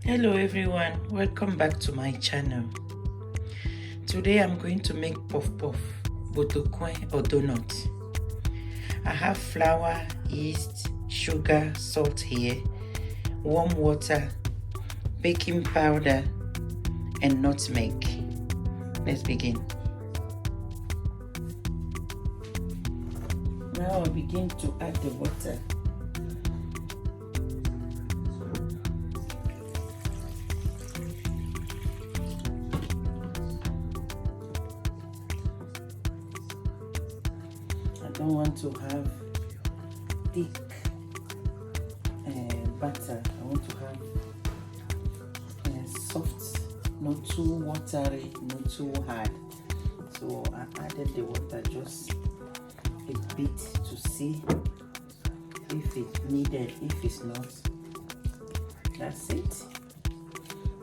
Hello everyone, welcome back to my channel. Today I'm going to make puff puff, botocoin or donut. I have flour, yeast, sugar, salt here, warm water, baking powder and nutmeg. Let's begin. Now I'll begin to add the water. I don't want to have thick butter. I want to have soft, not too watery, not too hard. So I added the water just a bit to see if it's needed. If it's not, that's it.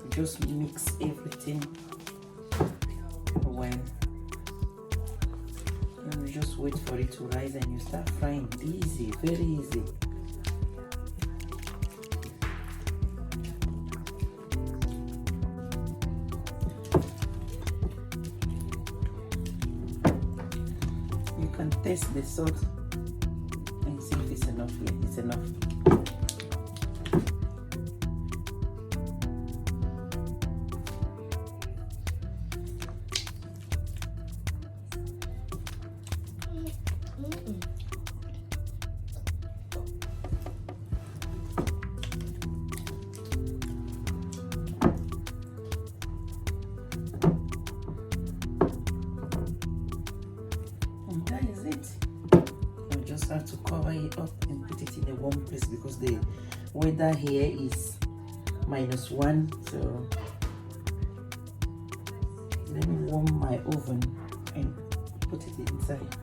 Just mix everything well. And you just wait for it to rise and you start frying. Easy, very easy. You can taste the salt and see if it's enough. Yeah, it's enough. That is it. You just have to cover it up and put it in a warm place because the weather here is -1. So let me warm my oven and put it inside.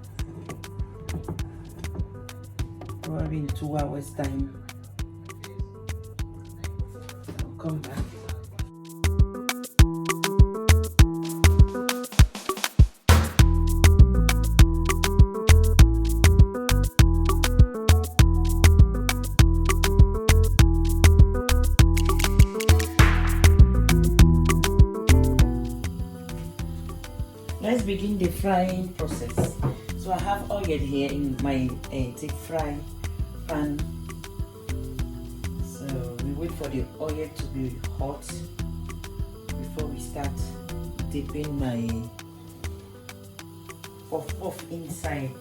Probably in 2 hours time I'll come back. Let's begin the frying process. So I have oil here in my deep fry pan. So we wait for the oil to be hot before we start dipping my puff puff inside,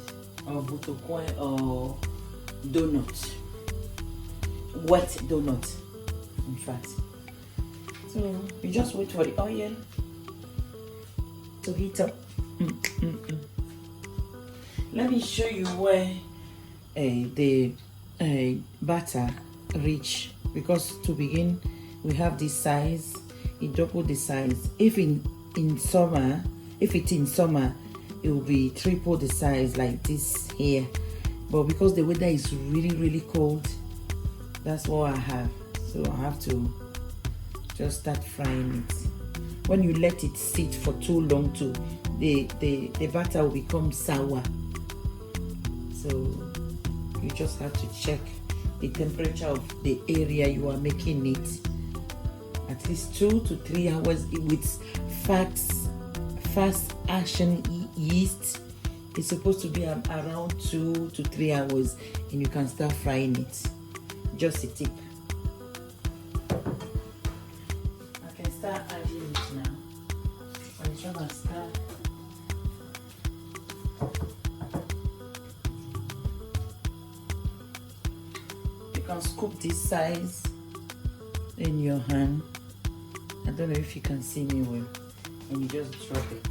or botocoin or donut, wet donut in fact. So you just wait for the oil to heat up. Let me show you where the batter reach, because to begin we have this size. It double the size. If it's in summer it will be triple the size like this here, but because the weather is really cold, that's what I have. So I have to just start frying it. When you let it sit for too long too, the batter will become sour. So you just have to check the temperature of the area you are making it. At least 2 to 3 hours with fast action yeast. It's supposed to be around 2 to 3 hours and you can start frying it. Just a tip. I can start adding it now. I'm trying to start. You can scoop this size in your hand. I don't know if you can see me well. And you just drop it.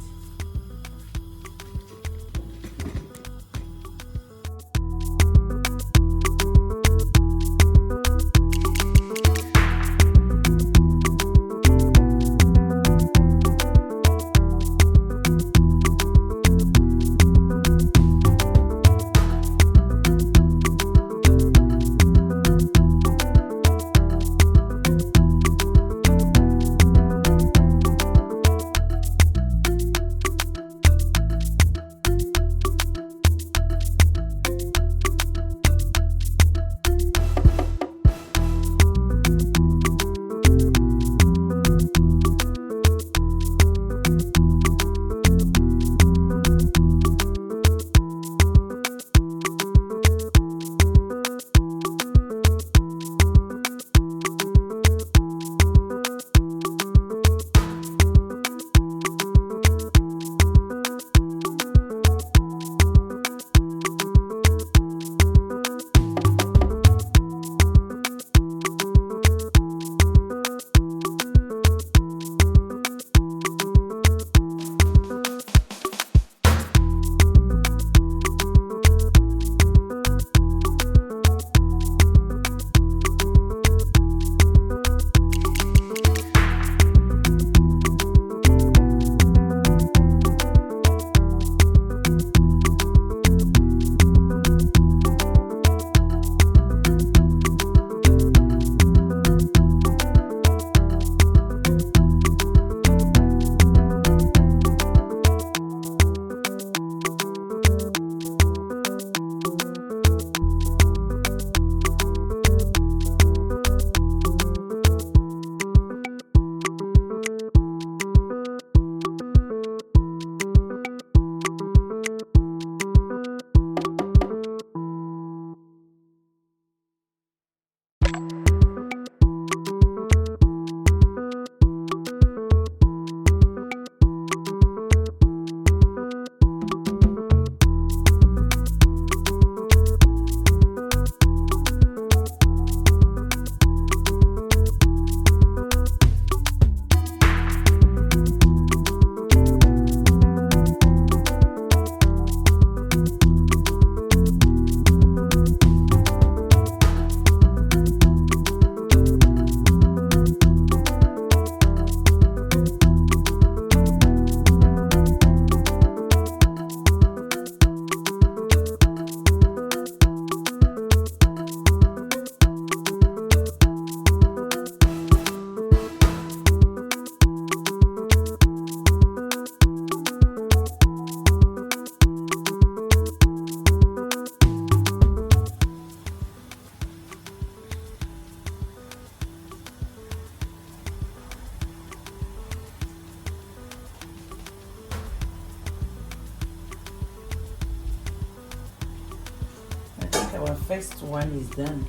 first one is done.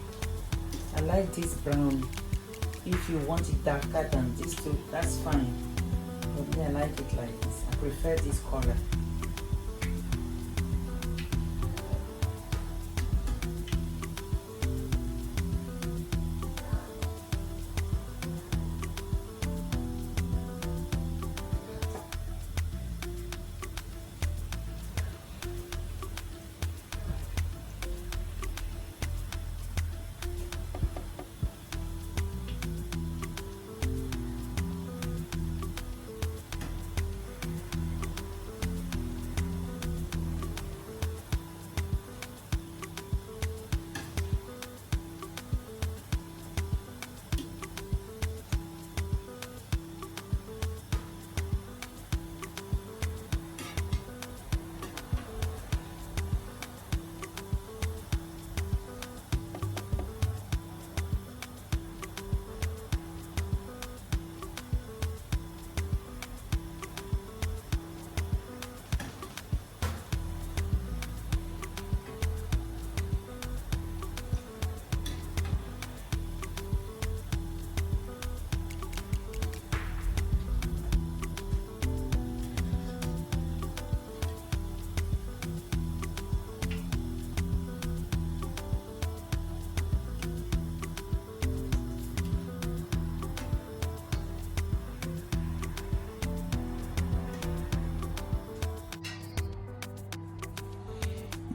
I like this brown. If you want it darker than this too, that's fine. But me, I like it like this. I prefer this color.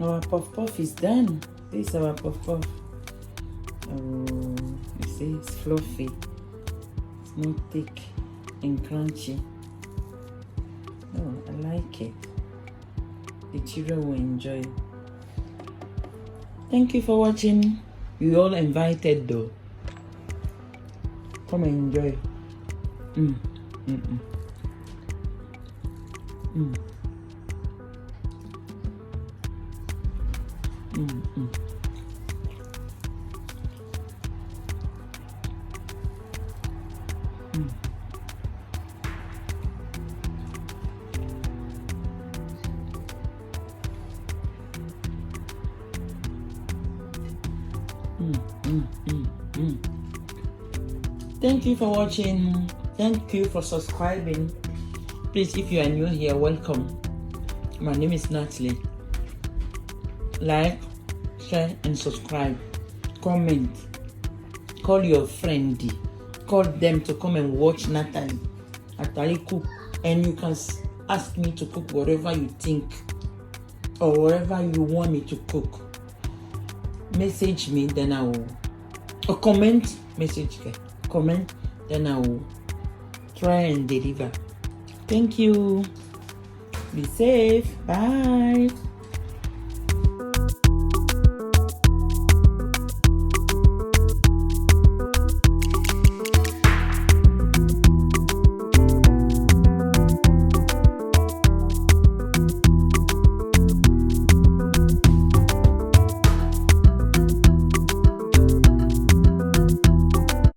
Our puff puff is done. This is our puff puff. Oh, you see, it's fluffy. It's not thick and crunchy. Oh, I like it. The children will enjoy. Thank you for watching. You all invited though. Come and enjoy. Mm. Mm-mm. Mm. Mm-mm. Mm. Thank you for watching. Thank you for subscribing. Please, if you are new here, welcome. My name is Natalie. Like, share, and subscribe. Comment. Call your friend. Call them to come and watch Natalie cook. And you can ask me to cook whatever you think or whatever you want me to cook. Message me, then I will. Or comment. Message. Comment, then I will try and deliver. Thank you. Be safe. Bye.